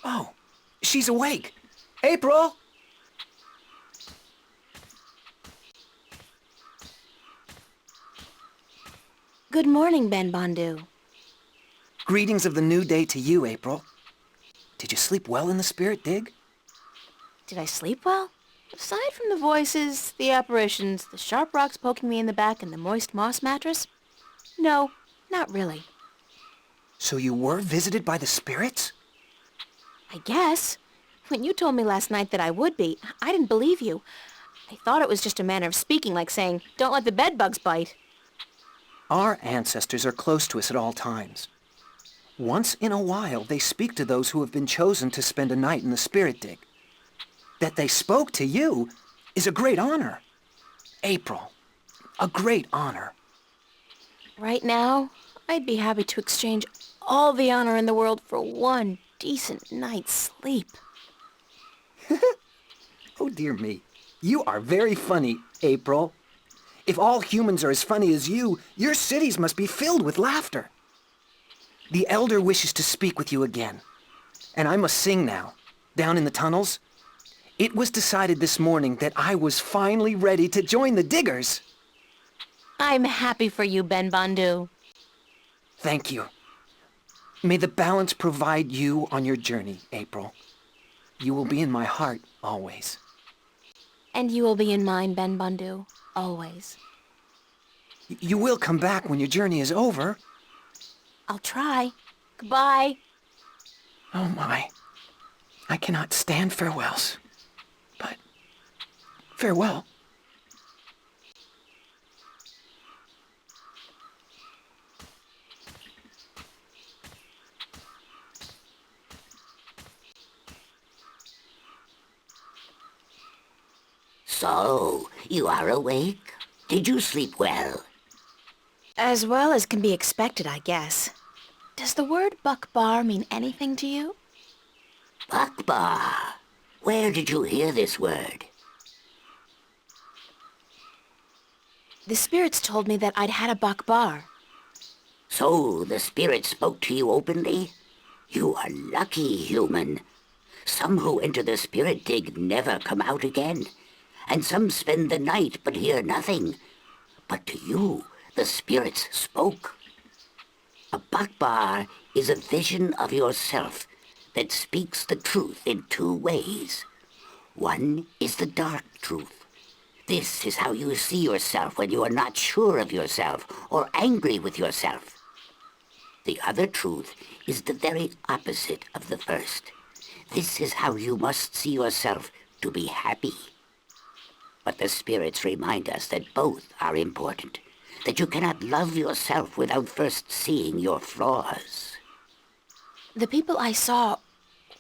Oh, she's awake. April! Good morning, Ben Bondu. Greetings of the new day to you, April. Did you sleep well in the spirit dig? Did I sleep well? Aside from the voices, the apparitions, the sharp rocks poking me in the back, and the moist moss mattress? No, not really. So you were visited by the spirits? I guess. When you told me last night that I would be, I didn't believe you. I thought it was just a manner of speaking, like saying, don't let the bedbugs bite. Our ancestors are close to us at all times. Once in a while, they speak to those who have been chosen to spend a night in the spirit dig. That they spoke to you is a great honor. April, a great honor. Right now, I'd be happy to exchange all the honor in the world for one decent night's sleep. Oh, dear me. You are very funny, April. If all humans are as funny as you, your cities must be filled with laughter. The Elder wishes to speak with you again. And I must sing now, down in the tunnels. It was decided this morning that I was finally ready to join the diggers. I'm happy for you, Ben Bondu. Thank you. May the balance provide you on your journey, April. You will be in my heart always. And you will be in mine, Ben Bondu, always. You will come back when your journey is over. I'll try. Goodbye. Oh my. I cannot stand farewells. But farewell. So, you are awake? Did you sleep well? As well as can be expected, I guess. Does the word Buck-bar mean anything to you? Buck-bar? Where did you hear this word? The spirits told me that I'd had a Buck-bar. So, the spirit spoke to you openly? You are lucky, human. Some who enter the spirit dig never come out again. And some spend the night but hear nothing. But to you, the spirits spoke. A Buck-bar is a vision of yourself that speaks the truth in two ways. One is the dark truth. This is how you see yourself when you are not sure of yourself or angry with yourself. The other truth is the very opposite of the first. This is how you must see yourself to be happy. But the spirits remind us that both are important, that you cannot love yourself without first seeing your flaws. The people I saw,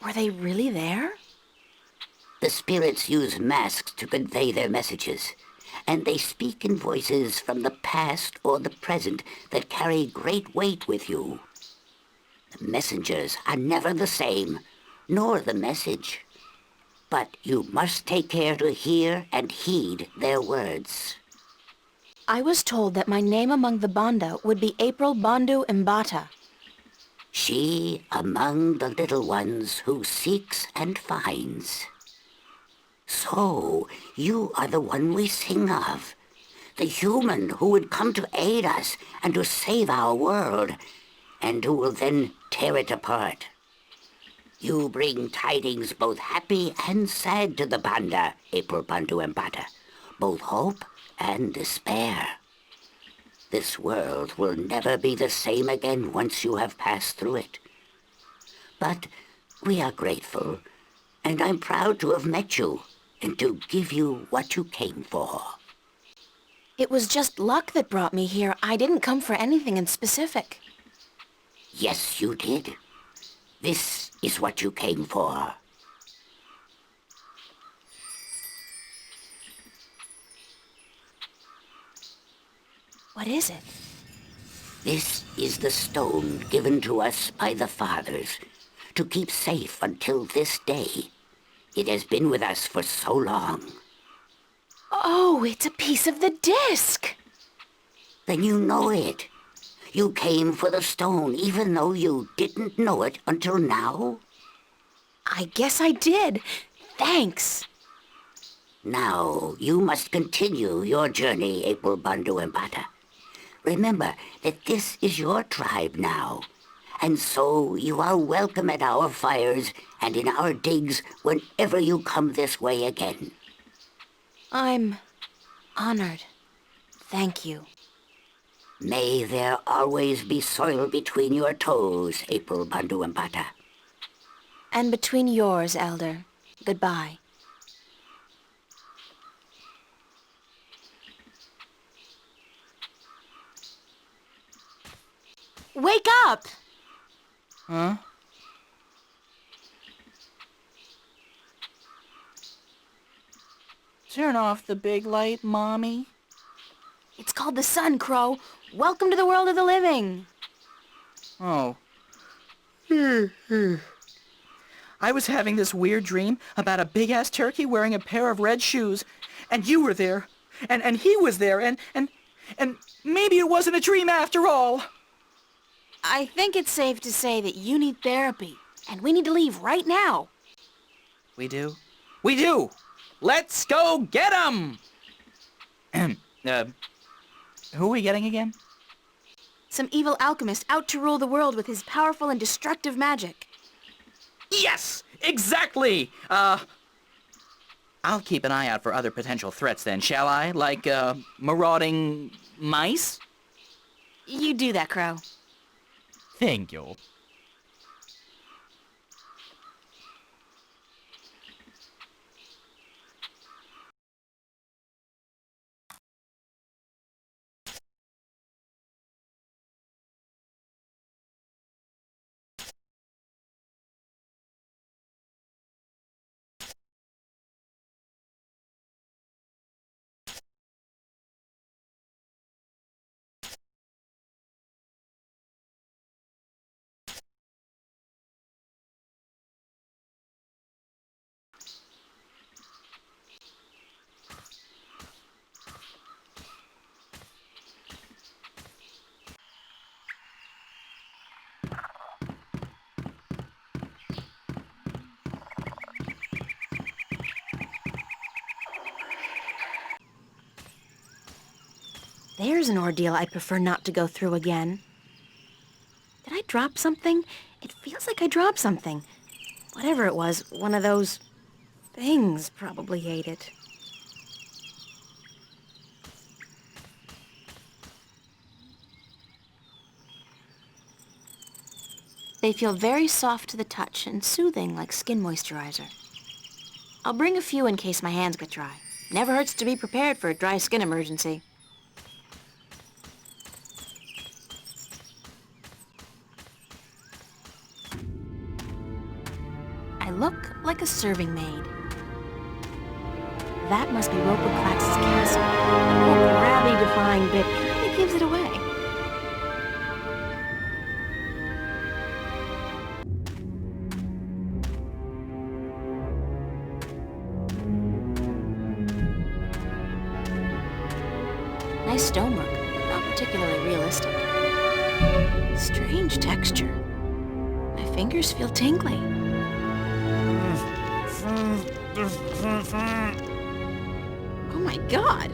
were they really there? The spirits use masks to convey their messages, and they speak in voices from the past or the present that carry great weight with you. The messengers are never the same, nor the message. But you must take care to hear and heed their words. I was told that my name among the Banda would be April Bondu Mbata. She among the little ones who seeks and finds. So, you are the one we sing of. The human who would come to aid us and to save our world, and who will then tear it apart. You bring tidings both happy and sad to the Banda, April Bondu Mbata, both hope and despair. This world will never be the same again once you have passed through it. But we are grateful, and I'm proud to have met you, and to give you what you came for. It was just luck that brought me here. I didn't come for anything in specific. Yes, you did. This is what you came for. What is it? This is the stone given to us by the fathers to keep safe until this day. It has been with us for so long. Oh, it's a piece of the disc! Then you know it. You came for the stone even though you didn't know it until now? I guess I did. Thanks. Now, you must continue your journey, April Bandu Embata. Remember that this is your tribe now, and so you are welcome at our fires and in our digs whenever you come this way again. I'm honored. Thank you. May there always be soil between your toes, April Bandu Embata. And between yours, Elder. Goodbye. Wake up! Huh? Turn off the big light, Mommy. It's called the sun, Crow. Welcome to the world of the living. Oh. I was having this weird dream about a big-ass turkey wearing a pair of red shoes, and you were there, and he was there, and maybe it wasn't a dream after all. I think it's safe to say that you need therapy, and we need to leave right now. We do? We do! Let's go get 'em! Who are we getting again? Some evil alchemist out to rule the world with his powerful and destructive magic. Yes! Exactly! I'll keep an eye out for other potential threats then, shall I? Like, marauding mice? You do that, Crow. Thank you. There's an ordeal I'd prefer not to go through again. Did I drop something? It feels like I dropped something. Whatever it was, one of those things probably ate it. They feel very soft to the touch and soothing like skin moisturizer. I'll bring a few in case my hands get dry. Never hurts to be prepared for a dry skin emergency. I look like a serving maid. That must be Ropoklax's castle. The whole gravity-defying bit kinda gives it away. Nice stonework, but not particularly realistic. Strange texture. My fingers feel tingly. Oh my god!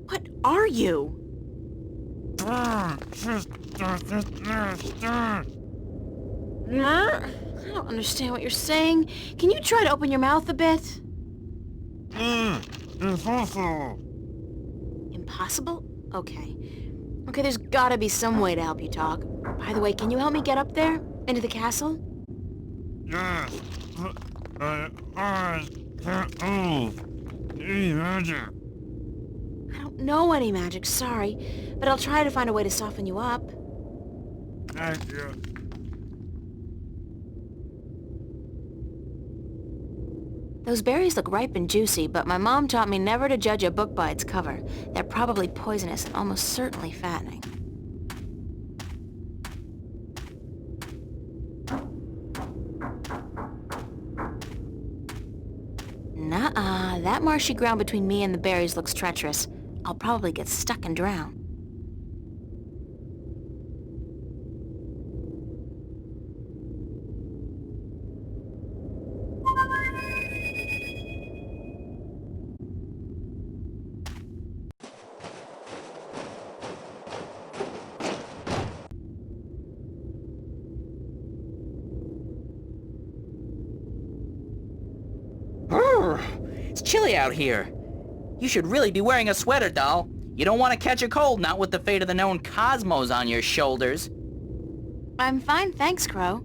What are you? I don't understand what you're saying. Can you try to open your mouth a bit? Impossible? Okay. Okay, there's gotta be some way to help you talk. By the way, can you help me get up there? Into the castle? Yes, but I can't move. Magic. I don't know any magic, sorry. But I'll try to find a way to soften you up. Thank you. Those berries look ripe and juicy, but my mom taught me never to judge a book by its cover. They're probably poisonous and almost certainly fattening. Nuh-uh, that marshy ground between me and the berries looks treacherous. I'll probably get stuck and drown. out here. You should really be wearing a sweater, doll. You don't want to catch a cold, not with the fate of the known cosmos on your shoulders. I'm fine, thanks, Crow.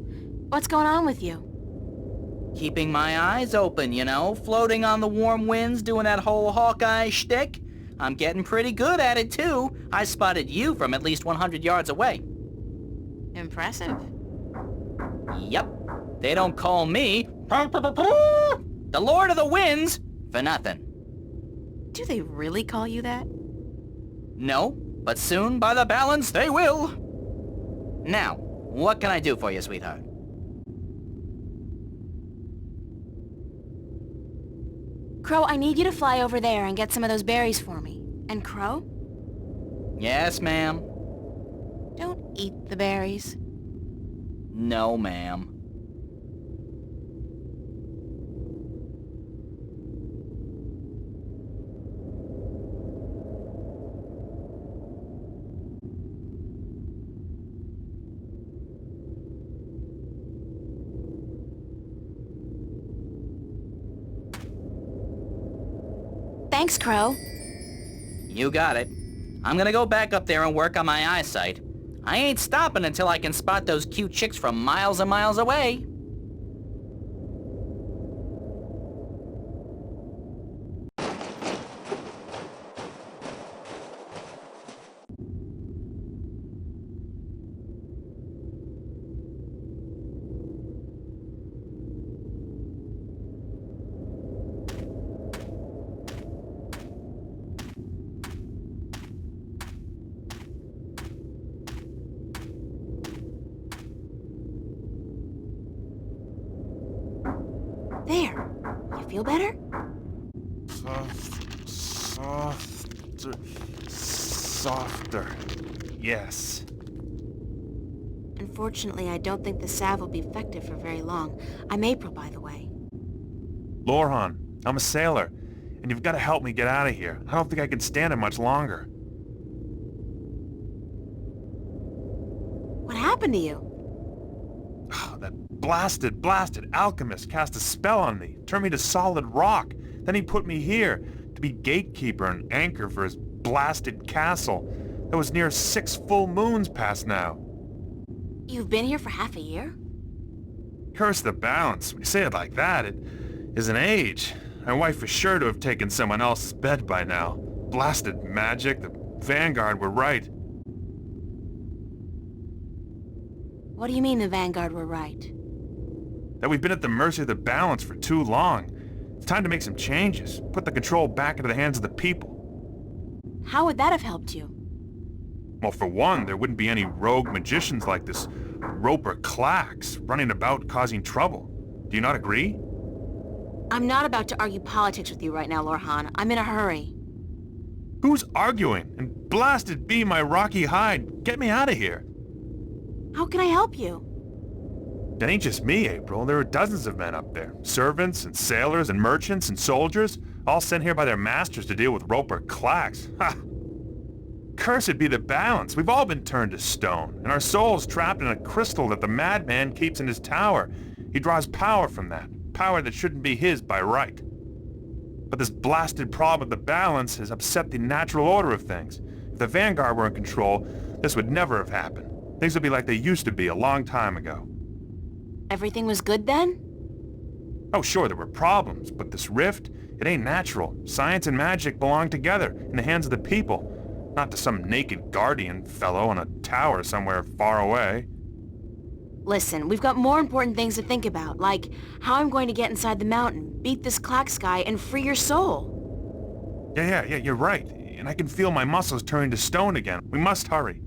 What's going on with you? Keeping my eyes open, you know, floating on the warm winds, doing that whole Hawkeye shtick. I'm getting pretty good at it, too. I spotted you from at least 100 yards away. Impressive. Yep. They don't call me the Lord of the Winds for nothing. Do they really call you that? No, but soon, by the balance, they will. Now, what can I do for you, sweetheart? Crow, I need you to fly over there and get some of those berries for me. And Crow, Yes, ma'am. don't eat the berries. No, ma'am. Thanks, Crow. You got it. I'm gonna go back up there and work on my eyesight. I ain't stopping until I can spot those cute chicks from miles and miles away. There. You feel better? Softer. Yes. Unfortunately, I don't think the salve will be effective for very long. I'm April, by the way. Lorhan, I'm a sailor, and you've got to help me get out of here. I don't think I can stand it much longer. What happened to you? That blasted alchemist cast a spell on me, turned me to solid rock. Then he put me here to be gatekeeper and anchor for his blasted castle that was near 6 full moons past now. You've been here for half a year? Curse the balance. When you say it like that, it is an age. My wife is sure to have taken someone else's bed by now. Blasted magic. The Vanguard were right. What do you mean the Vanguard were right? That we've been at the mercy of the balance for too long. It's time to make some changes. Put the control back into the hands of the people. How would that have helped you? Well, for one, there wouldn't be any rogue magicians like this Roper Clax running about causing trouble. Do you not agree? I'm not about to argue politics with you right now, Lorhan. I'm in a hurry. Who's arguing? And blasted be my rocky hide. Get me out of here. How can I help you? It ain't just me, April. There are dozens of men up there. Servants and sailors and merchants and soldiers, all sent here by their masters to deal with Roper Clax. Ha! Cursed be the balance. We've all been turned to stone, and our souls trapped in a crystal that the madman keeps in his tower. He draws power from that, power that shouldn't be his by right. But this blasted problem with the balance has upset the natural order of things. If the Vanguard were in control, this would never have happened. Things would be like they used to be a long time ago. Everything was good then? Oh, sure, there were problems, but this rift, it ain't natural. Science and magic belong together, in the hands of the people, not to some naked guardian fellow on a tower somewhere far away. Listen, we've got more important things to think about, like how I'm going to get inside the mountain, beat this Clax guy, and free your soul. Yeah, you're right. And I can feel my muscles turning to stone again. We must hurry.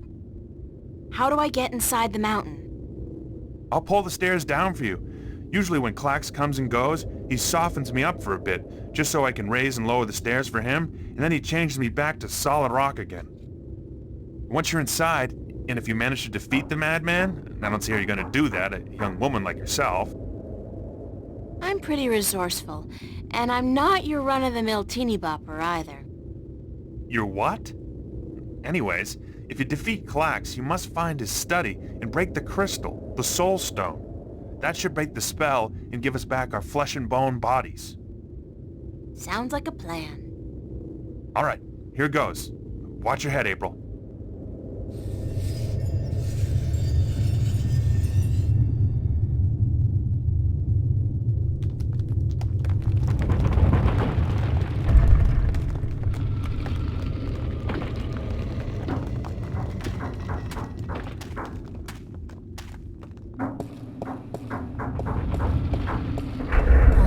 How do I get inside the mountain? I'll pull the stairs down for you. Usually when Clax comes and goes, he softens me up for a bit, just so I can raise and lower the stairs for him, and then he changes me back to solid rock again. Once you're inside, and if you manage to defeat the madman, and I don't see how you're gonna do that, a young woman like yourself. I'm pretty resourceful, and I'm not your run-of-the-mill teeny bopper either. You're what? Anyways, if you defeat Clax, you must find his study and break the crystal, the soul stone. That should break the spell and give us back our flesh and bone bodies. Sounds like a plan. All right, here goes. Watch your head, April.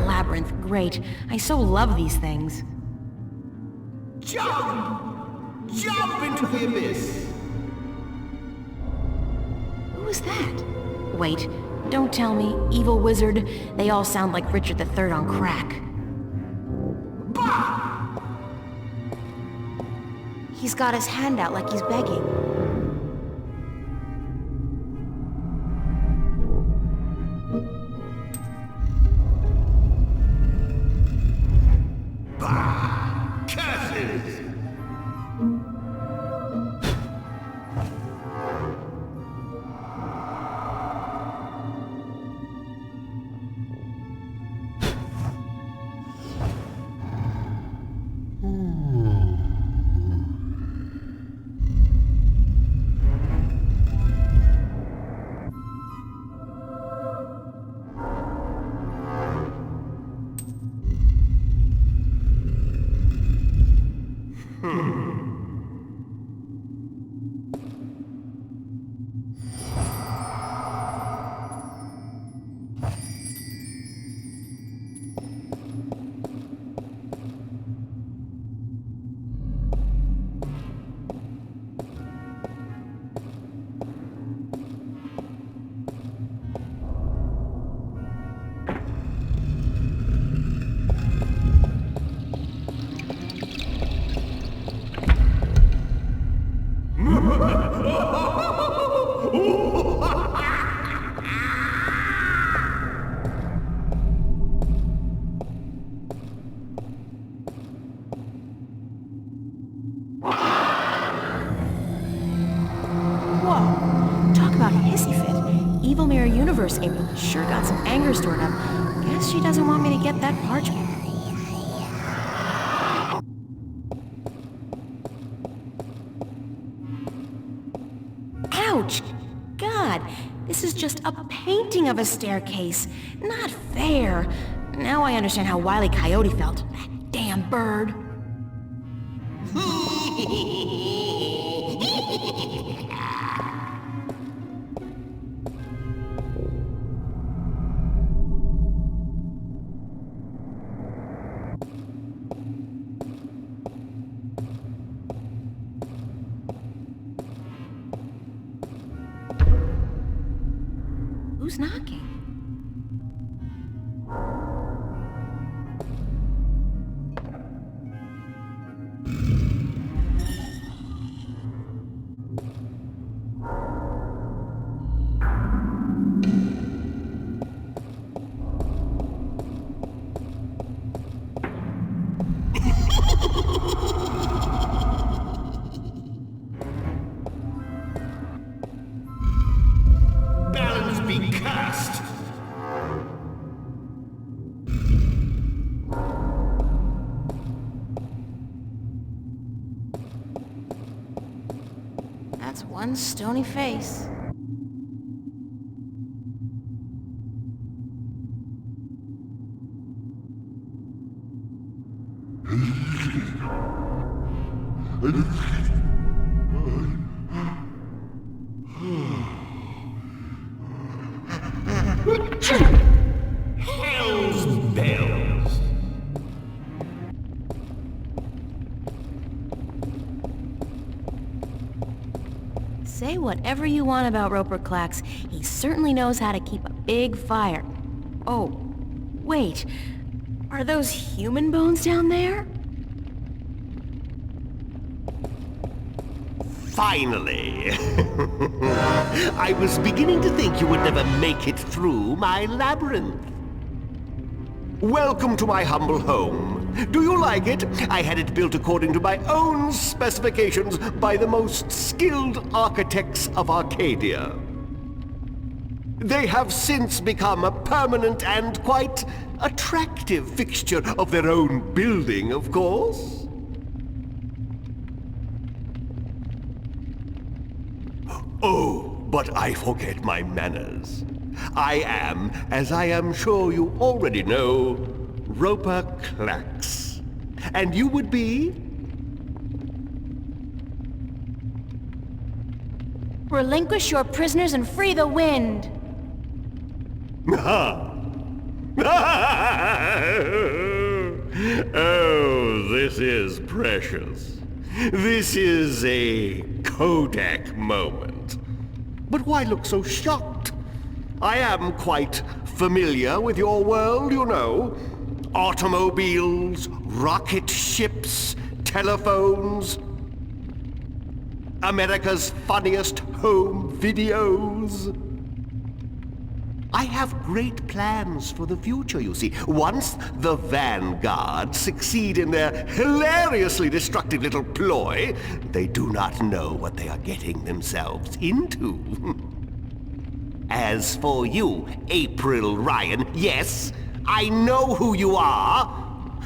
Labyrinth, great. I so love these things. Jump! Jump into the abyss! Who was that? Wait, don't tell me. Evil wizard. They all sound like Richard III on crack. Bah! He's got his hand out like he's begging. Bah! Curses! Whoa, talk about a hissy fit. Evil Mirror Universe April sure got some anger stored up. Guess she doesn't want me to get that parchment. Ouch! God, this is just a painting of a staircase. Not fair. Now I understand how Wile E. Coyote felt. That damn bird. Who's knocking? Balance be cast! That's one stony face. Hell's bells! Say whatever you want about Roper Clax, he certainly knows how to keep a big fire. Oh, wait. Are those human bones down there? Finally! I was beginning to think you would never make it through my labyrinth. Welcome to my humble home. Do you like it? I had it built according to my own specifications by the most skilled architects of Arcadia. They have since become a permanent and quite attractive fixture of their own building, of course. Oh, but I forget my manners. I am, as I am sure you already know, Roper Klacks. And you would be? Relinquish your prisoners and free the wind. Oh, this is precious. This is a Kodak moment. But why look so shocked? I am quite familiar with your world, you know. Automobiles, rocket ships, telephones, America's funniest home videos. I have great plans for the future, you see. Once the vanguard succeed in their hilariously destructive little ploy, they do not know what they are getting themselves into. As for you, April Ryan, yes, I know who you are.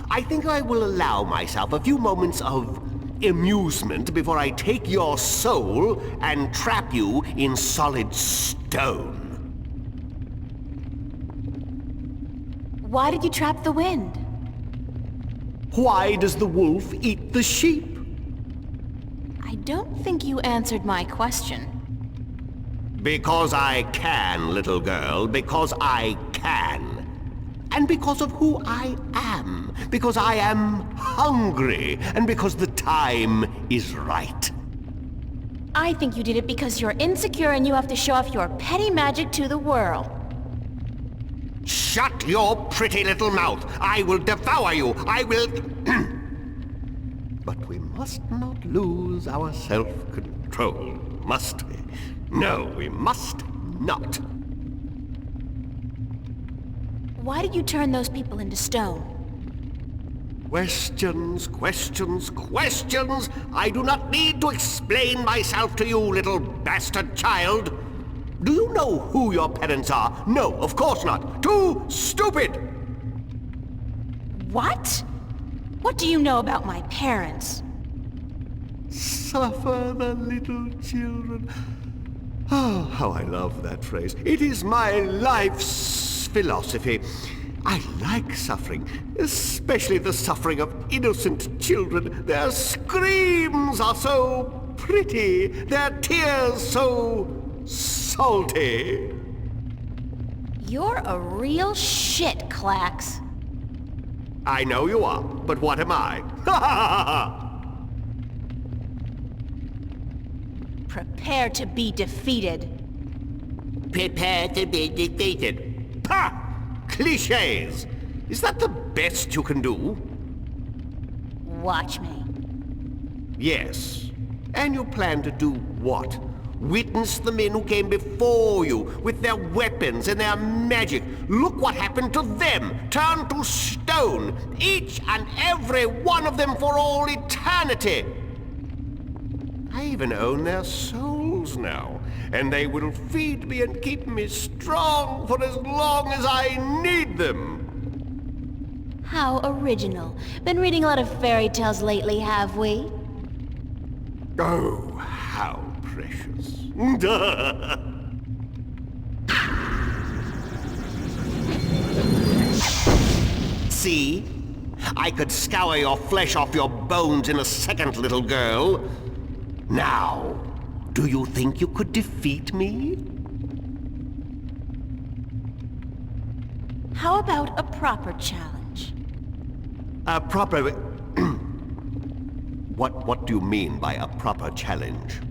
I think I will allow myself a few moments of amusement before I take your soul and trap you in solid stone. Why did you trap the wind? Why does the wolf eat the sheep? I don't think you answered my question. Because I can, little girl, because I can. And because of who I am. Because I am hungry, and because the time is right. I think you did it because you're insecure and you have to show off your petty magic to the world. Shut your pretty little mouth! I will devour you! I will... But we must not lose our self-control, must we? No, we must not. Why did you turn those people into stone? Questions, questions, questions! I do not need to explain myself to you, little bastard child! Do you know who your parents are? No, of course not. Too stupid! What? What do you know about my parents? Suffer the little children. Oh, how I love that phrase. It is my life's philosophy. I like suffering, especially the suffering of innocent children. Their screams are so pretty, their tears so salty. You're a real shit, Clax. I know you are, but what am I? Ha ha ha! Prepare to be defeated. Prepare to be defeated. Pah! Clichés! Is that the best you can do? Watch me. Yes. And you plan to do what? Witness the men who came before you with their weapons and their magic. Look what happened to them. Turned to stone. Each and every one of them for all eternity. I even own their souls now. And they will feed me and keep me strong for as long as I need them. How original. Been reading a lot of fairy tales lately, have we? Oh, how precious. See? I could scour your flesh off your bones in a second, little girl. Now, do you think you could defeat me? How about a proper challenge? A proper... What do you mean by a proper challenge?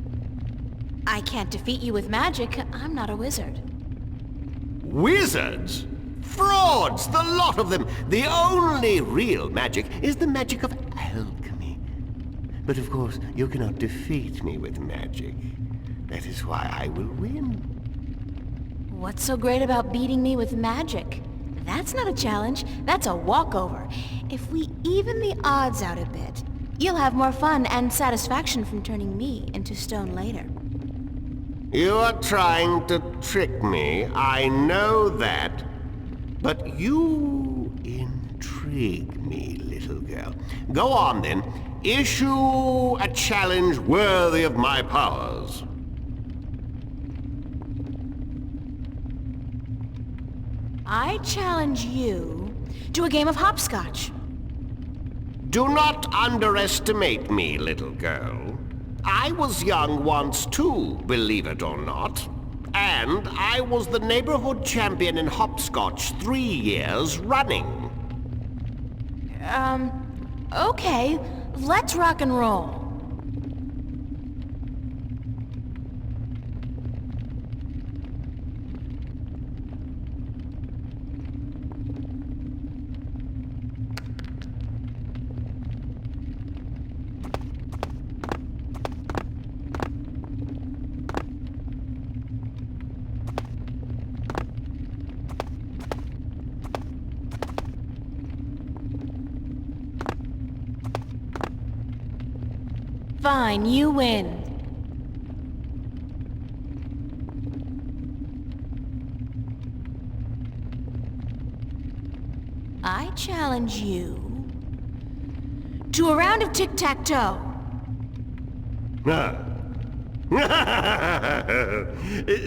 I can't defeat you with magic. I'm not a wizard. Wizards? Frauds, the lot of them! The only real magic is the magic of alchemy. But of course, you cannot defeat me with magic. That is why I will win. What's so great about beating me with magic? That's not a challenge. That's a walkover. If we even the odds out a bit, you'll have more fun and satisfaction from turning me into stone later. You are trying to trick me, I know that. But you intrigue me, little girl. Go on, then. Issue a challenge worthy of my powers. I challenge you to a game of hopscotch. Do not underestimate me, little girl. I was young once too, believe it or not. And I was the neighborhood champion in hopscotch 3 years running. Okay, let's rock and roll. Fine, you win. I challenge you to a round of tic-tac-toe.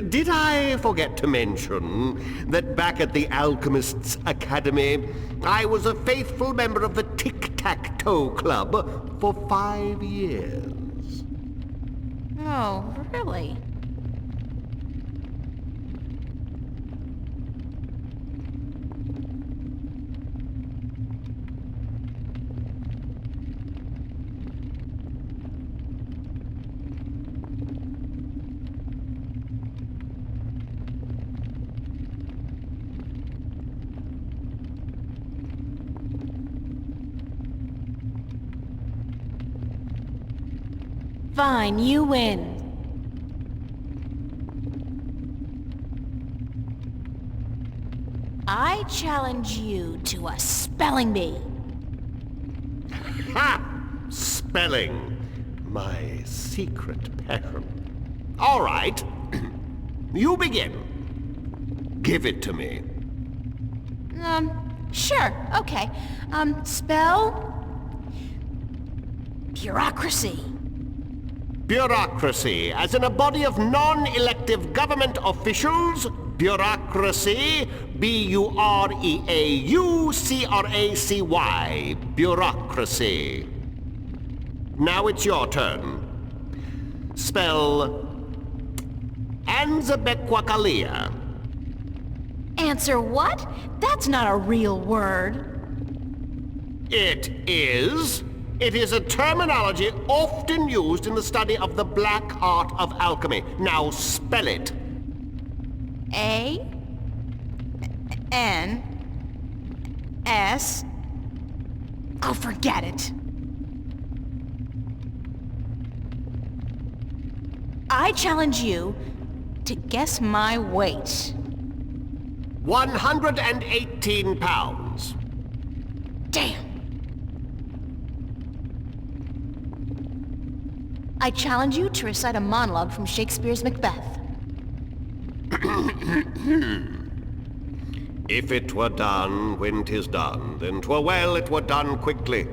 Did I forget to mention that back at the Alchemist's Academy, I was a faithful member of the Tic-Tac-Toe Club for 5 years? Oh, really? Fine, you win. I challenge you to a spelling bee. Ha! Spelling. My secret passion. All right. You begin. Give it to me. Sure, okay. Spell... bureaucracy. Bureaucracy, as in a body of non-elective government officials. Bureaucracy. B-U-R-E-A-U-C-R-A-C-Y. Bureaucracy. Now it's your turn. Spell... Anzabequakalia. Answer what? That's not a real word. It is. It is a terminology often used in the study of the black art of alchemy. Now spell it. A-N-S... Oh, forget it. I challenge you to guess my weight. 118 pounds. Damn. I challenge you to recite a monologue from Shakespeare's Macbeth. If it were done when 'tis done, then 'twere well it were done quickly.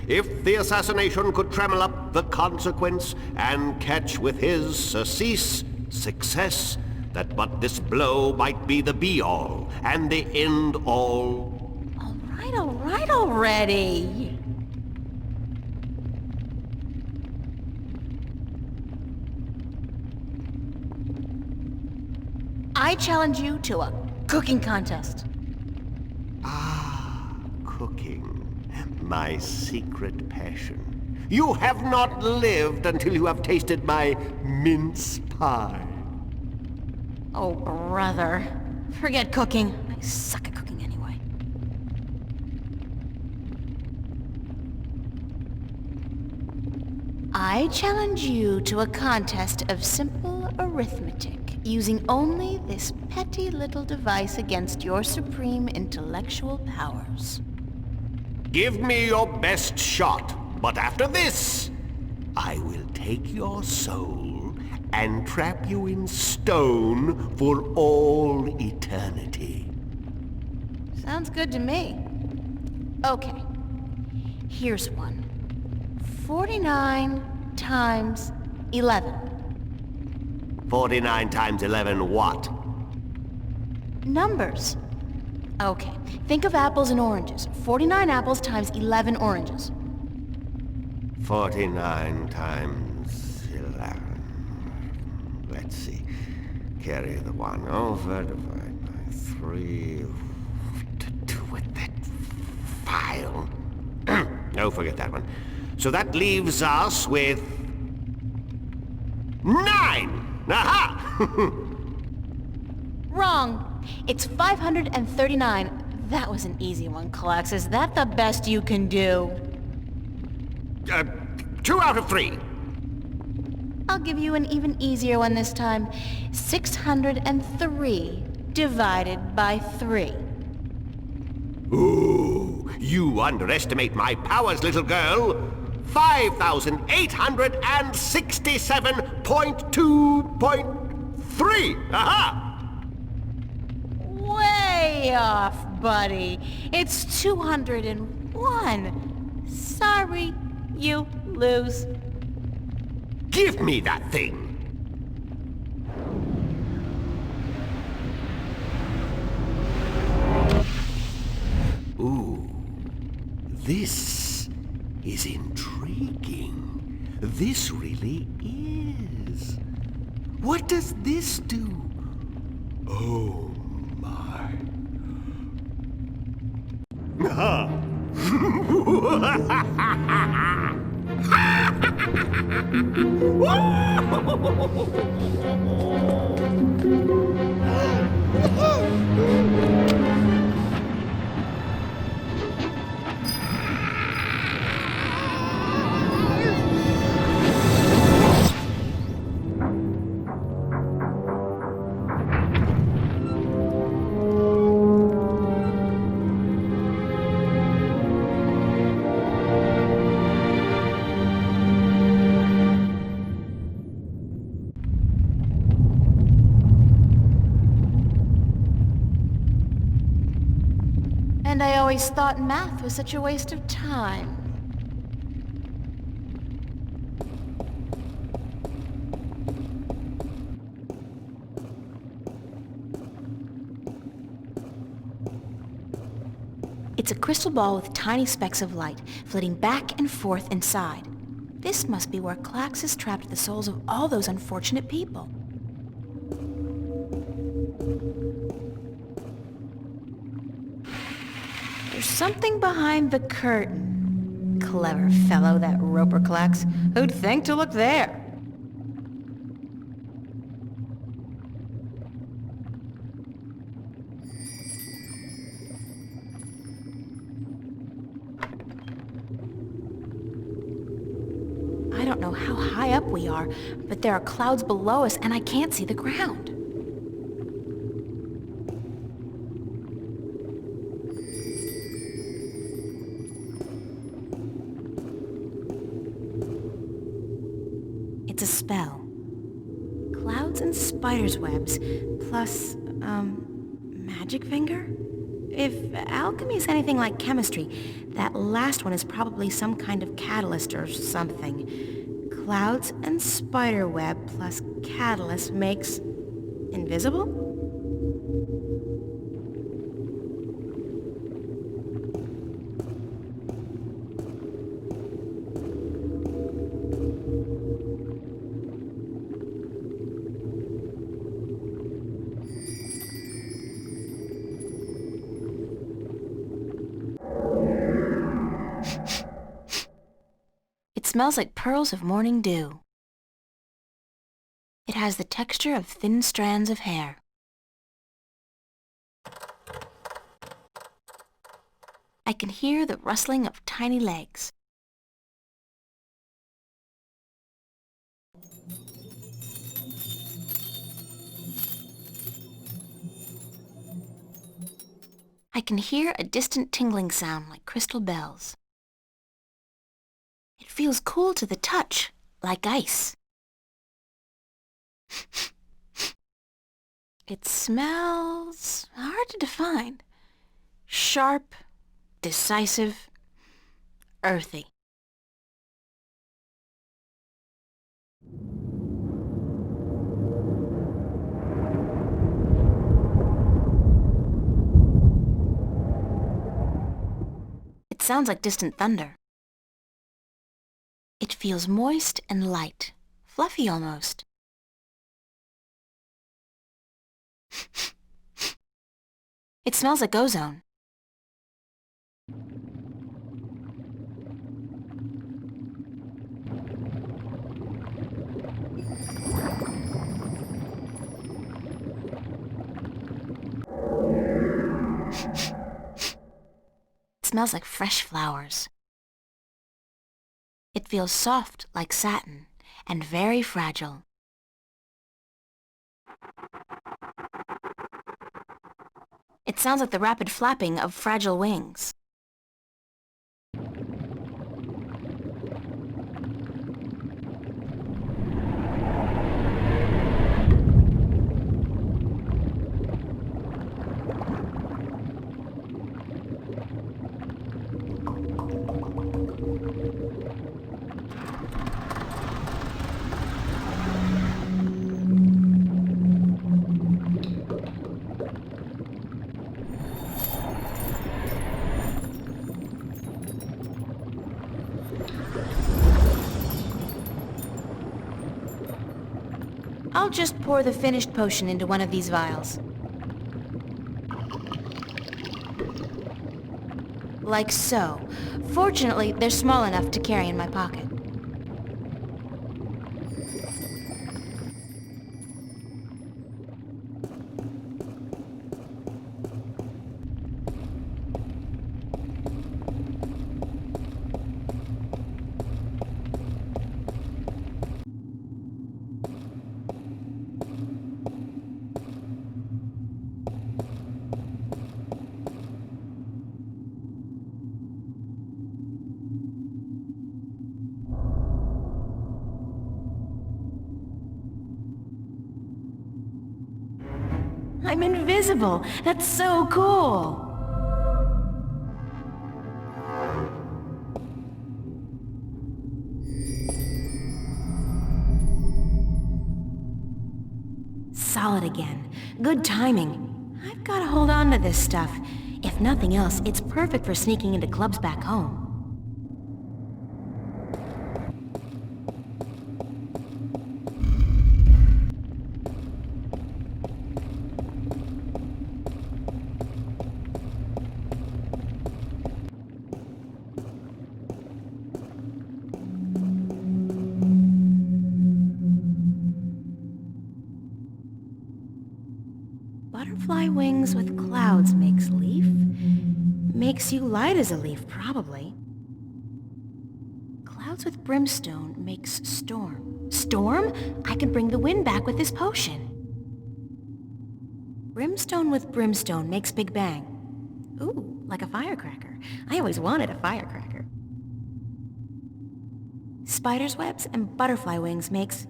If the assassination could trammel up the consequence, and catch with his surcease success, that but this blow might be the be-all, and the end-all. All right already. I challenge you to a cooking contest. Ah, cooking. My secret passion. You have not lived until you have tasted my mince pie. Oh, brother. Forget cooking. I suck at cooking anyway. I challenge you to a contest of simple arithmetic, using only this petty little device against your supreme intellectual powers. Give me your best shot, but after this, I will take your soul and trap you in stone for all eternity. Sounds good to me. Okay, here's one. 49 times 11. 49 times 11 what? Numbers. Okay, think of apples and oranges. 49 apples times 11 oranges. 49 times 11. Let's see. Carry the 1 over, divide by 3. What to do with that file? Oh, forget that one. So that leaves us with 9! Aha! Wrong. It's 539. That was an easy one, Klax. Is that the best you can do? 2 out of 3. I'll give you an even easier one this time. 603 divided by 3. Ooh, you underestimate my powers, little girl. 5,867.2.3. Aha! Way off, buddy. It's 201. Sorry, you lose. Give me that thing. Ooh, this is intriguing. This really is. What does this do? Oh my. And I always thought math was such a waste of time. It's a crystal ball with tiny specks of light, flitting back and forth inside. This must be where Klax has trapped the souls of all those unfortunate people. There's something behind the curtain. Clever fellow, that Roper Klax. Who'd think to look there? I don't know how high up we are, but there are clouds below us and I can't see the ground. It's a spell. Clouds and spider's webs, plus, magic finger? If alchemy is anything like chemistry, that last one is probably some kind of catalyst or something. Clouds and spider web plus catalyst makes invisible? It smells like pearls of morning dew. It has the texture of thin strands of hair. I can hear the rustling of tiny legs. I can hear a distant tingling sound like crystal bells. It feels cool to the touch, like ice. It smells hard to define. Sharp, decisive, earthy. It sounds like distant thunder. It feels moist and light, fluffy almost. It smells like ozone. It smells like fresh flowers. It feels soft like satin and very fragile. It sounds like the rapid flapping of fragile wings. I'll just pour the finished potion into one of these vials. Like so. Fortunately, they're small enough to carry in my pocket. I'm invisible! That's so cool! Solid again. Good timing. I've got to hold on to this stuff. If nothing else, it's perfect for sneaking into clubs back home. Butterfly wings with clouds makes leaf. Makes you light as a leaf, probably. Clouds with brimstone makes storm. Storm? I can bring the wind back with this potion. Brimstone with brimstone makes Big Bang. Ooh, like a firecracker. I always wanted a firecracker. Spider's webs and butterfly wings makes...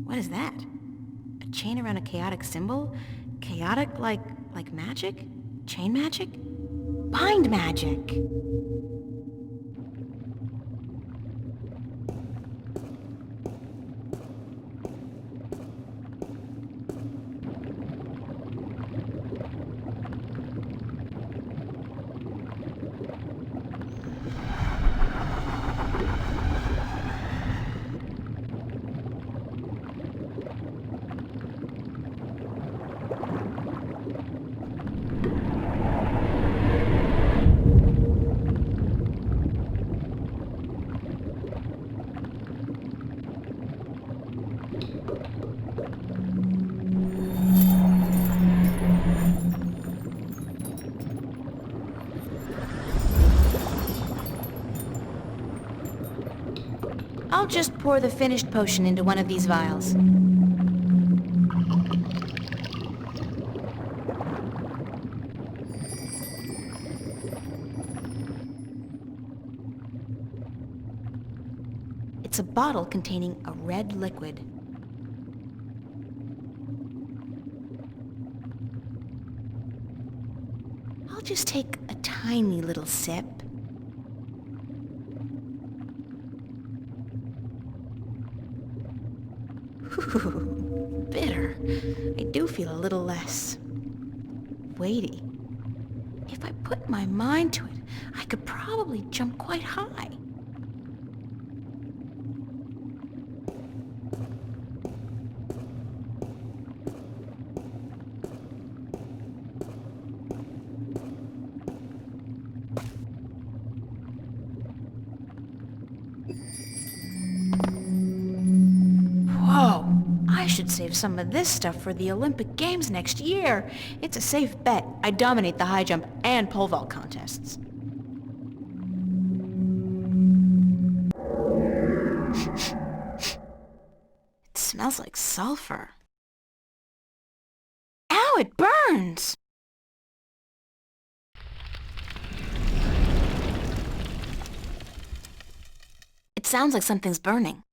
What is that? A chain around a chaotic symbol? Chaotic like magic? Chain magic? Bind magic! I'll just pour the finished potion into one of these vials. It's a bottle containing a red liquid. I'll just take a tiny little sip. Ooh, bitter. I do feel a little less weighty. If I put my mind to it, I could probably jump quite high. Save some of this stuff for the Olympic Games next year. It's a safe bet. I dominate the high jump and pole vault contests. It smells like sulfur. Ow, it burns! It sounds like something's burning.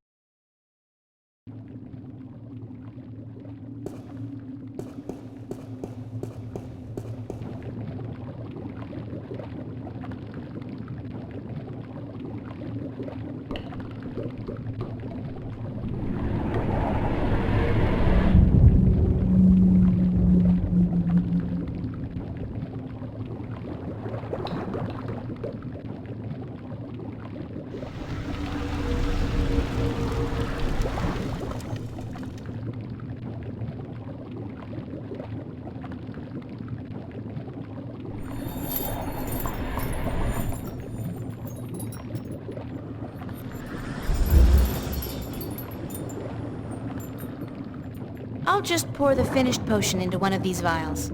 I'll just pour the finished potion into one of these vials.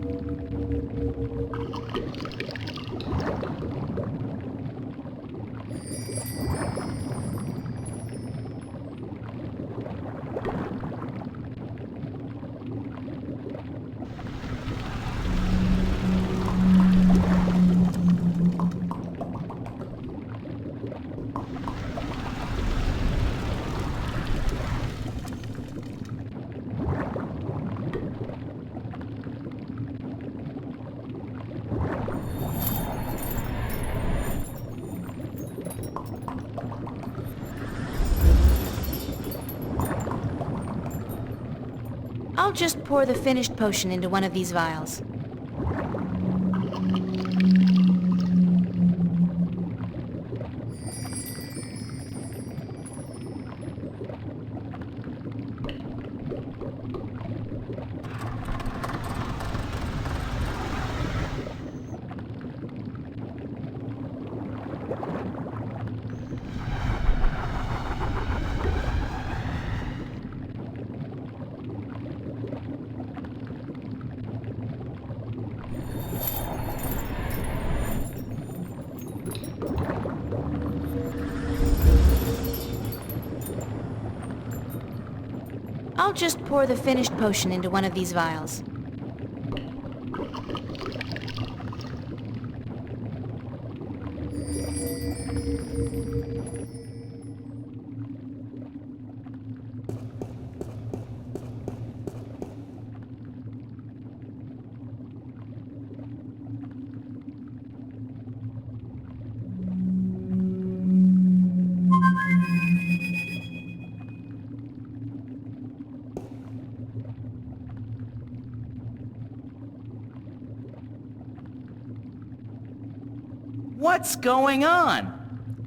I'll just pour the finished potion into one of these vials. I'll just pour the finished potion into one of these vials. What's going on?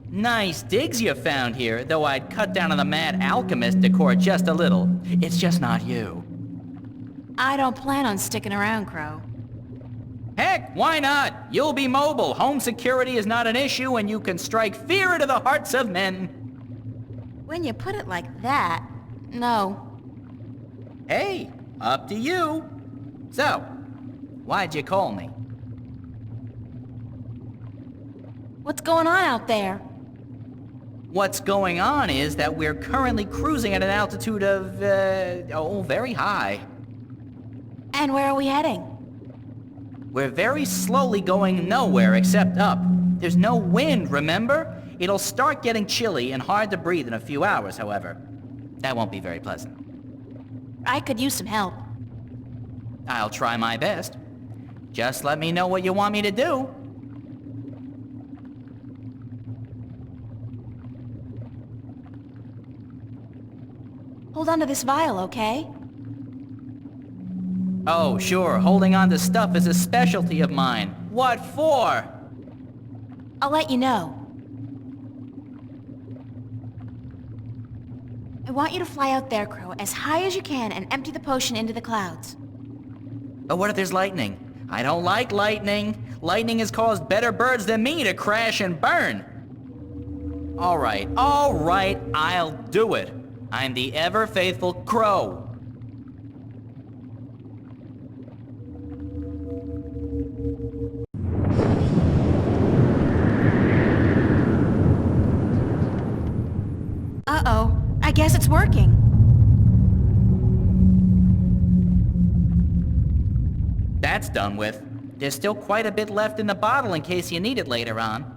Nice digs you found here, though I'd cut down on the mad alchemist decor just a little. It's just not you. I don't plan on sticking around, Crow. Heck, why not? You'll be mobile. Home security is not an issue, and you can strike fear into the hearts of men. When you put it like that, no. Hey, up to you. So, why'd you call me? What's going on out there? What's going on is that we're currently cruising at an altitude of, very high. And where are we heading? We're very slowly going nowhere except up. There's no wind, remember? It'll start getting chilly and hard to breathe in a few hours, however. That won't be very pleasant. I could use some help. I'll try my best. Just let me know what you want me to do. Hold on to this vial, okay? Oh, sure, holding on to stuff is a specialty of mine. What for? I'll let you know. I want you to fly out there, Crow, as high as you can and empty the potion into the clouds. But what if there's lightning? I don't like lightning. Lightning has caused better birds than me to crash and burn. All right, I'll do it. I'm the ever-faithful Crow. Uh-oh, I guess it's working. That's done with. There's still quite a bit left in the bottle in case you need it later on.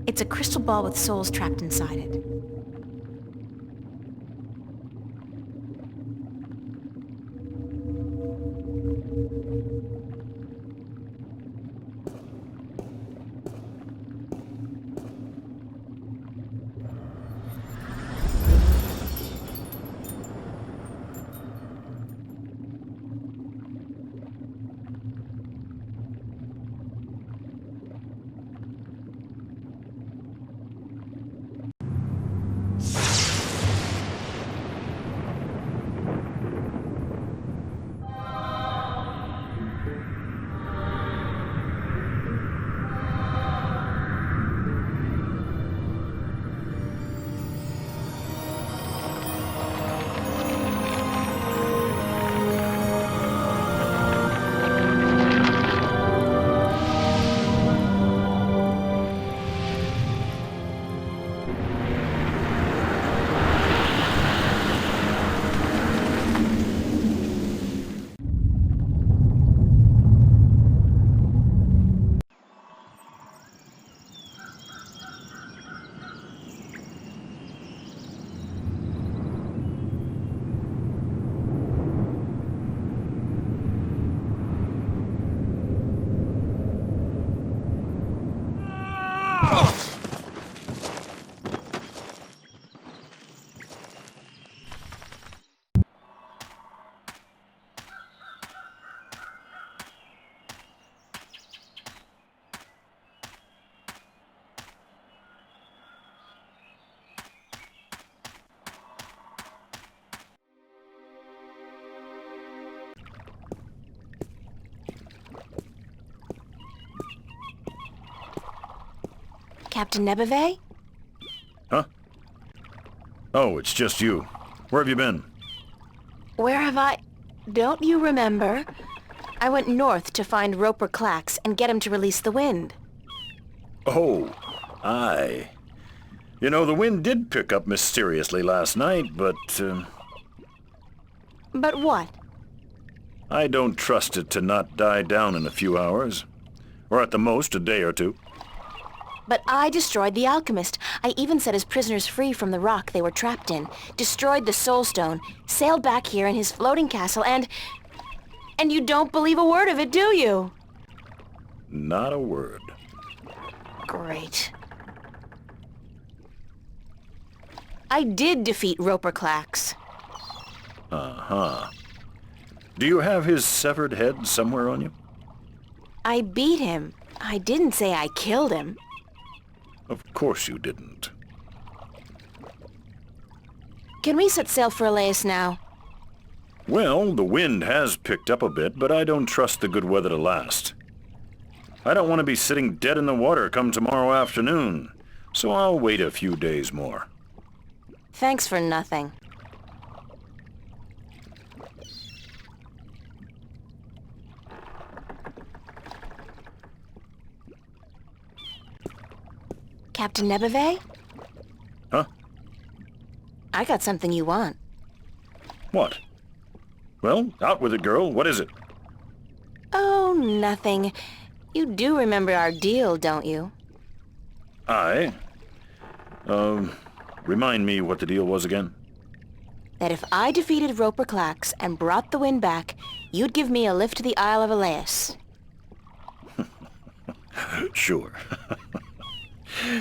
It's a crystal ball with souls trapped inside it. Captain Nebeve? Huh? Oh, it's just you. Where have you been? Where have I... Don't you remember? I went north to find Roper Clax and get him to release the wind. Oh, aye. You know, the wind did pick up mysteriously last night, but, But what? I don't trust it to not die down in a few hours. Or at the most, a day or two. But I destroyed the alchemist. I even set his prisoners free from the rock they were trapped in, destroyed the soul stone, sailed back here in his floating castle, and you don't believe a word of it, do you? Not a word. Great. I did defeat Roper Clax. Uh-huh. Do you have his severed head somewhere on you? I beat him. I didn't say I killed him. Of course you didn't. Can we set sail for Elias now? Well, the wind has picked up a bit, but I don't trust the good weather to last. I don't want to be sitting dead in the water come tomorrow afternoon, so I'll wait a few days more. Thanks for nothing. Captain Nebeve? Huh? I got something you want. What? Well, out with it, girl. What is it? Oh, nothing. You do remember our deal, don't you? I? Remind me what the deal was again? That if I defeated Roper Clax and brought the wind back, you'd give me a lift to the Isle of Elias. Sure.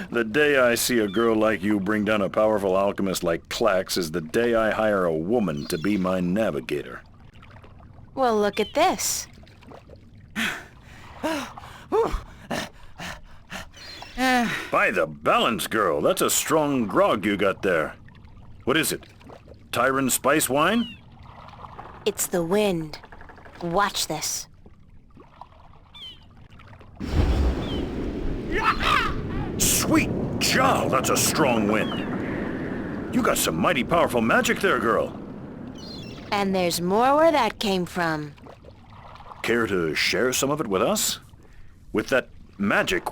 The day I see a girl like you bring down a powerful alchemist like Clax is the day I hire a woman to be my navigator. Well, look at this. By the balance, girl, that's a strong grog you got there. What is it? Tyron spice wine? It's the wind. Watch this. Sweet Jal, that's a strong wind. You got some mighty powerful magic there, girl. And there's more where that came from. Care to share some of it with us? With that magic,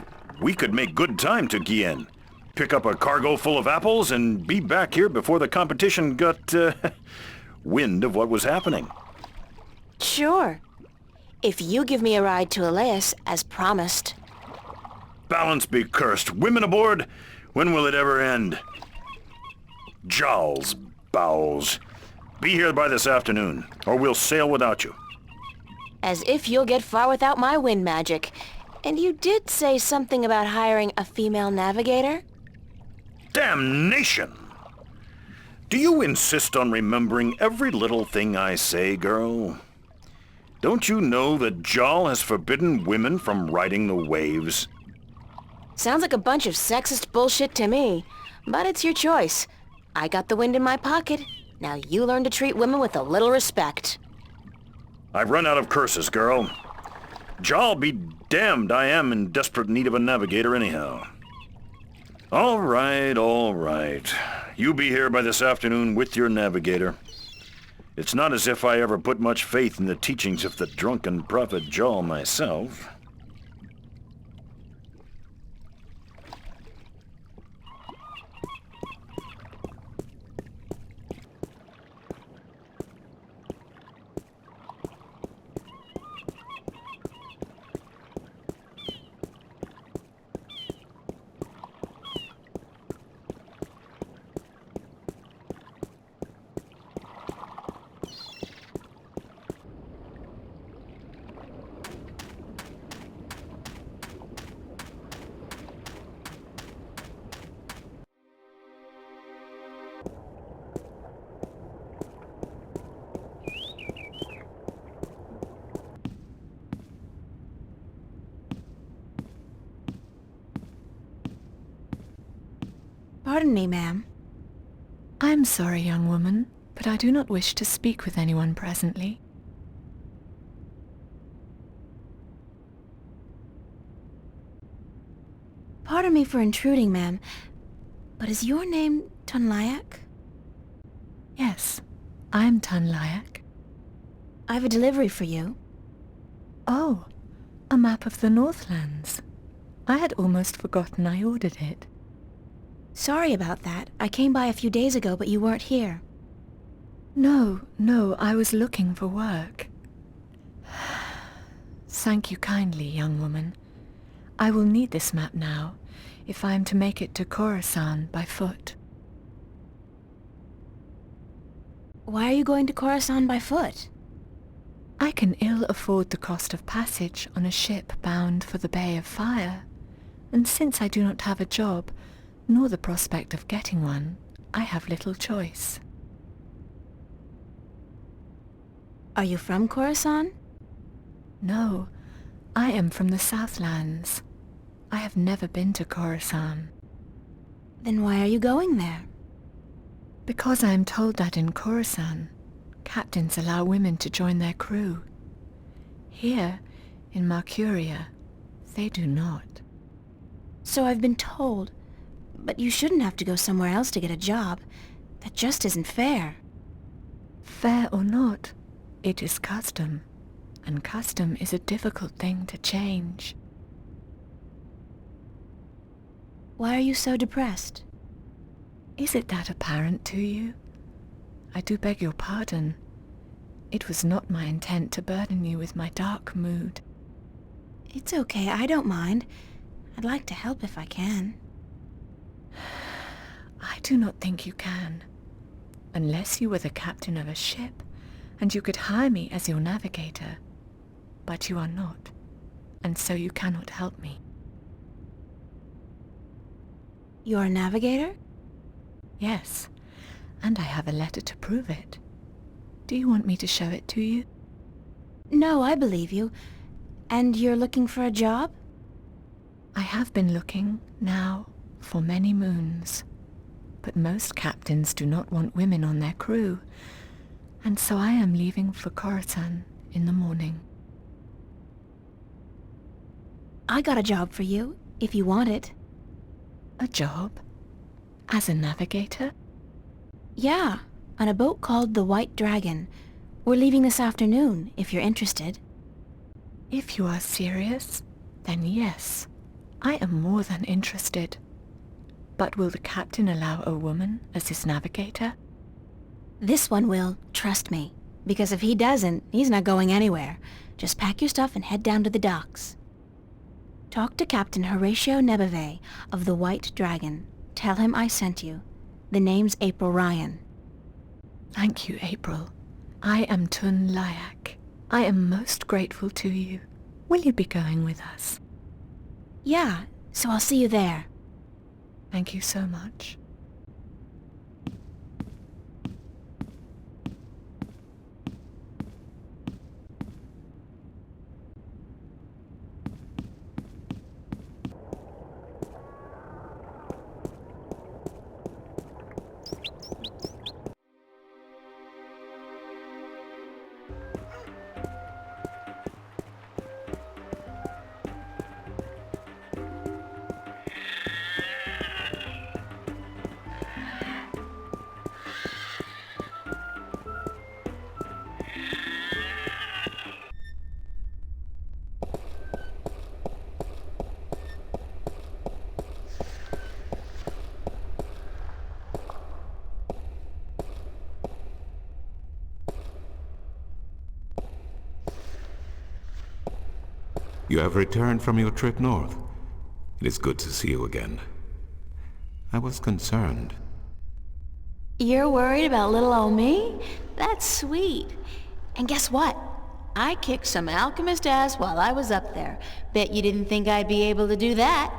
we could make good time to Guienne. Pick up a cargo full of apples and be back here before the competition got, wind of what was happening. Sure. If you give me a ride to Elias, as promised. Balance be cursed. Women aboard? When will it ever end? Jowls, bowels. Be here by this afternoon, or we'll sail without you. As if you'll get far without my wind magic. And you did say something about hiring a female navigator? Damnation! Do you insist on remembering every little thing I say, girl? Don't you know that Jal has forbidden women from riding the waves? Sounds like a bunch of sexist bullshit to me. But it's your choice. I got the wind in my pocket. Now you learn to treat women with a little respect. I've run out of curses, girl. Jal be damned, I am in desperate need of a navigator anyhow. All right. You be here by this afternoon with your navigator. It's not as if I ever put much faith in the teachings of the drunken prophet Jal myself. Pardon me, ma'am. I'm sorry, young woman, but I do not wish to speak with anyone presently. Pardon me for intruding, ma'am, but is your name Tunlayak? Yes, I'm Tunlayak. I have a delivery for you. Oh, a map of the Northlands. I had almost forgotten I ordered it. Sorry about that. I came by a few days ago, but you weren't here. No, I was looking for work. Thank you kindly, young woman. I will need this map now, if I am to make it to Khorasan by foot. Why are you going to Khorasan by foot? I can ill afford the cost of passage on a ship bound for the Bay of Fire, and since I do not have a job, nor the prospect of getting one, I have little choice. Are you from Khorasan? No, I am from the Southlands. I have never been to Khorasan. Then why are you going there? Because I am told that in Khorasan, captains allow women to join their crew. Here, in Mercuria, they do not. So I've been told. But you shouldn't have to go somewhere else to get a job. That just isn't fair. Fair or not, it is custom. And custom is a difficult thing to change. Why are you so depressed? Is it that apparent to you? I do beg your pardon. It was not my intent to burden you with my dark mood. It's okay, I don't mind. I'd like to help if I can. I do not think you can. Unless you were the captain of a ship, and you could hire me as your navigator. But you are not, and so you cannot help me. You're a navigator? Yes, and I have a letter to prove it. Do you want me to show it to you? No, I believe you. And you're looking for a job? I have been looking, now, for many moons. But most captains do not want women on their crew, and so I am leaving for Khorasan in the morning. I got a job for you, if you want it. A job? As a navigator? Yeah, on a boat called the White Dragon. We're leaving this afternoon, if you're interested. If you are serious, then yes, I am more than interested. But will the captain allow a woman as his navigator? This one will, trust me. Because if he doesn't, he's not going anywhere. Just pack your stuff and head down to the docks. Talk to Captain Horatio Nebeve of the White Dragon. Tell him I sent you. The name's April Ryan. Thank you, April. I am Tun Layak. I am most grateful to you. Will you be going with us? Yeah, so I'll see you there. Thank you so much. You have returned from your trip north. It is good to see you again. I was concerned. You're worried about little old me? That's sweet. And guess what? I kicked some alchemist ass while I was up there. Bet you didn't think I'd be able to do that.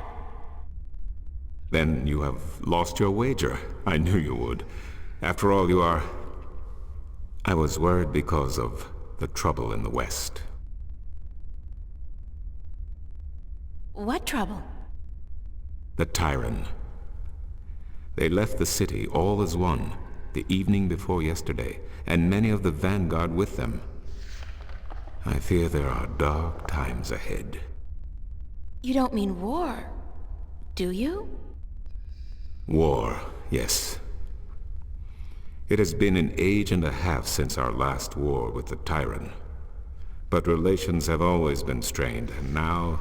Then you have lost your wager. I knew you would. After all, you are... I was worried because of the trouble in the West. What trouble? The Tyran. They left the city all as one, the evening before yesterday, and many of the vanguard with them. I fear there are dark times ahead. You don't mean war, do you? War, yes. It has been an age and a half since our last war with the Tyran. But relations have always been strained, and now,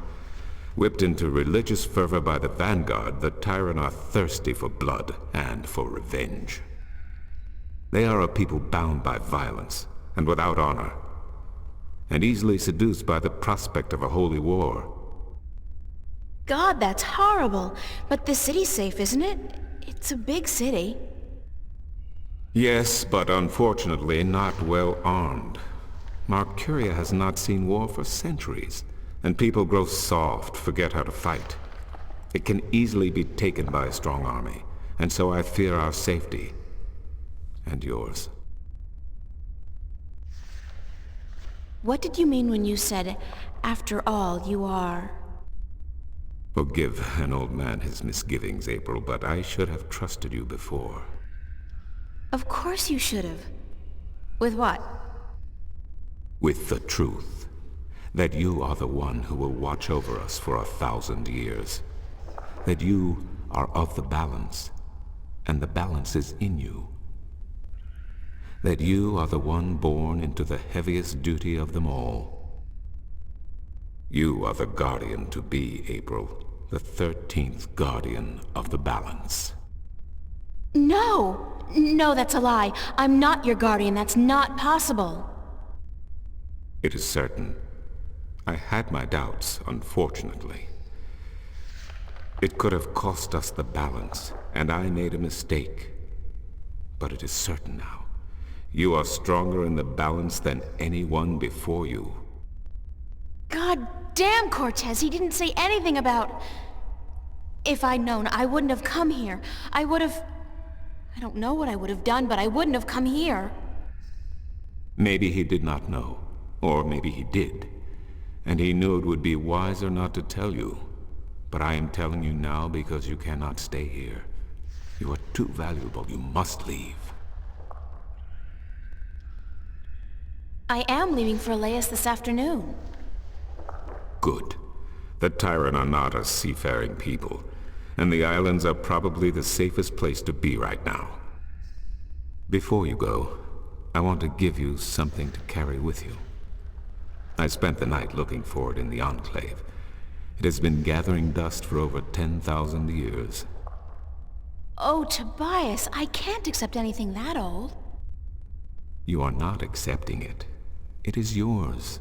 whipped into religious fervor by the vanguard, the Tyran are thirsty for blood and for revenge. They are a people bound by violence and without honor, and easily seduced by the prospect of a holy war. God, that's horrible. But the city's safe, isn't it? It's a big city. Yes, but unfortunately not well armed. Marcuria has not seen war for centuries, and people grow soft, forget how to fight. It can easily be taken by a strong army, and so I fear our safety. And yours. What did you mean when you said, after all, you are... Forgive an old man his misgivings, April, but I should have trusted you before. Of course you should have. With what? With the truth. That you are the one who will watch over us for 1,000 years. That you are of the balance, and the balance is in you. That you are the one born into the heaviest duty of them all. You are the guardian to be, April, the 13th guardian of the balance. No! No, that's a lie. I'm not your guardian. That's not possible. It is certain. I had my doubts, unfortunately. It could have cost us the balance, and I made a mistake. But it is certain now. You are stronger in the balance than anyone before you. God damn, Cortez, he didn't say anything about... If I'd known, I wouldn't have come here. I would have... I don't know what I would have done, but I wouldn't have come here. Maybe he did not know, or maybe he did. And he knew it would be wiser not to tell you. But I am telling you now because you cannot stay here. You are too valuable. You must leave. I am leaving for Elias this afternoon. Good. The Tyran are not a seafaring people, and the islands are probably the safest place to be right now. Before you go, I want to give you something to carry with you. I spent the night looking for it in the Enclave. It has been gathering dust for over 10,000 years. Oh, Tobias, I can't accept anything that old. You are not accepting it. It is yours.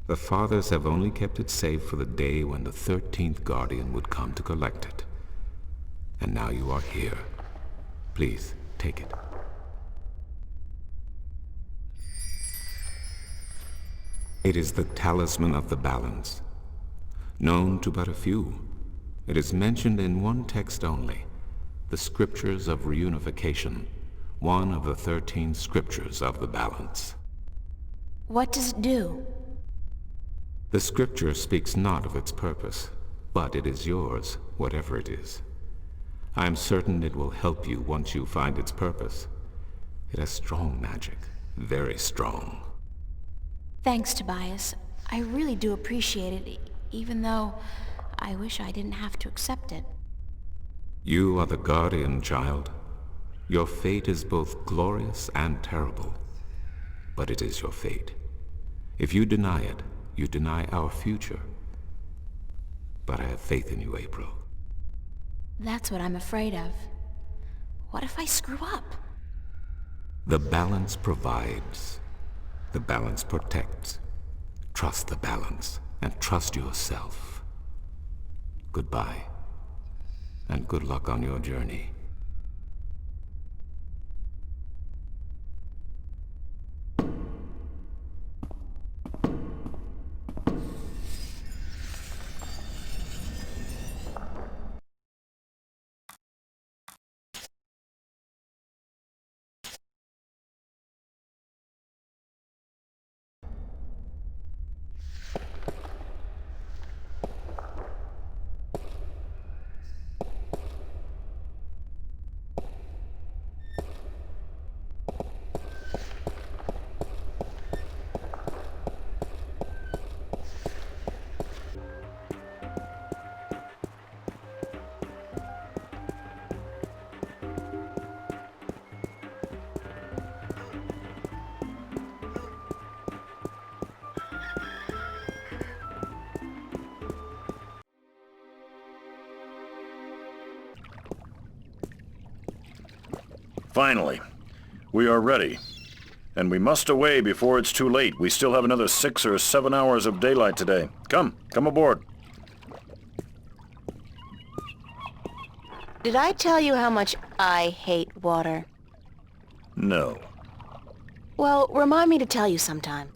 The Fathers have only kept it safe for the day when the 13th Guardian would come to collect it. And now you are here. Please, take it. It is the talisman of the balance. Known to but a few, it is mentioned in one text only, the Scriptures of Reunification, one of the 13 Scriptures of the balance. What does it do? The Scripture speaks not of its purpose, but it is yours, whatever it is. I am certain it will help you once you find its purpose. It has strong magic, very strong. Thanks, Tobias. I really do appreciate it, even though I wish I didn't have to accept it. You are the Guardian, child. Your fate is both glorious and terrible. But it is your fate. If you deny it, you deny our future. But I have faith in you, April. That's what I'm afraid of. What if I screw up? The balance provides. The balance protects. Trust the balance, and trust yourself. Goodbye, and good luck on your journey. Finally, we are ready. And we must away before it's too late. We still have another 6 or 7 hours of daylight today. Come aboard. Did I tell you how much I hate water? No. Well, remind me to tell you sometime.